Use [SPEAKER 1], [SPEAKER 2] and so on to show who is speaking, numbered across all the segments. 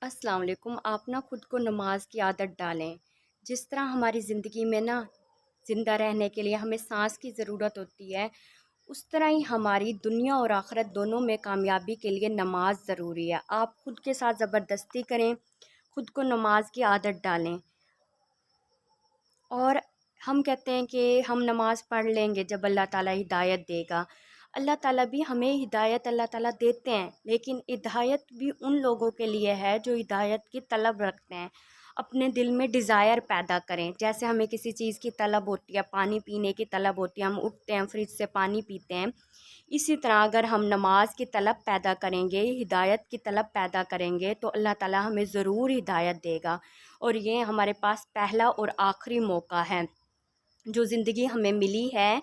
[SPEAKER 1] السلام علیکم۔ آپ خود کو نماز کی عادت ڈالیں۔ جس طرح ہماری زندگی میں زندہ رہنے کے لیے ہمیں سانس کی ضرورت ہوتی ہے، اس طرح ہی ہماری دنیا اور آخرت دونوں میں کامیابی کے لیے نماز ضروری ہے۔ آپ خود کے ساتھ زبردستی کریں، خود کو نماز کی عادت ڈالیں۔ اور ہم کہتے ہیں کہ ہم نماز پڑھ لیں گے جب اللہ تعالیٰ ہدایت دے گا۔ اللہ تعالیٰ بھی ہمیں ہدایت اللہ تعالیٰ دیتے ہیں، لیکن ہدایت بھی ان لوگوں کے لیے ہے جو ہدایت کی طلب رکھتے ہیں، اپنے دل میں ڈیزائر پیدا کریں۔ جیسے ہمیں کسی چیز کی طلب ہوتی ہے، پانی پینے کی طلب ہوتی ہے، ہم اٹھتے ہیں فریج سے پانی پیتے ہیں، اسی طرح اگر ہم نماز کی طلب پیدا کریں گے، ہدایت کی طلب پیدا کریں گے تو اللہ تعالیٰ ہمیں ضرور ہدایت دے گا۔ اور یہ ہمارے پاس پہلا اور آخری موقع ہے جو زندگی ہمیں ملی ہے،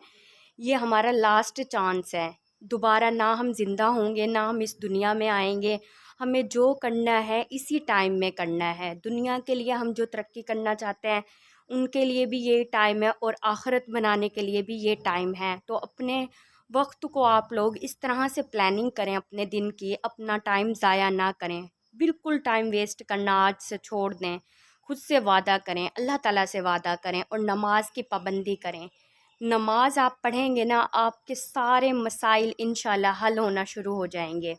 [SPEAKER 1] یہ ہمارا لاسٹ چانس ہے۔ دوبارہ نہ ہم زندہ ہوں گے، نہ ہم اس دنیا میں آئیں گے۔ ہمیں جو کرنا ہے اسی ٹائم میں کرنا ہے۔ دنیا کے لیے ہم جو ترقی کرنا چاہتے ہیں ان کے لیے بھی یہ ٹائم ہے، اور آخرت بنانے کے لیے بھی یہ ٹائم ہے۔ تو اپنے وقت کو آپ لوگ اس طرح سے پلاننگ کریں اپنے دن کی، اپنا ٹائم ضائع نہ کریں۔ بالکل ٹائم ویسٹ کرنا آج سے چھوڑ دیں۔ خود سے وعدہ کریں، اللہ تعالیٰ سے وعدہ کریں، اور نماز کی پابندی کریں۔ نماز آپ پڑھیں گے آپ کے سارے مسائل انشاءاللہ حل ہونا شروع ہو جائیں گے۔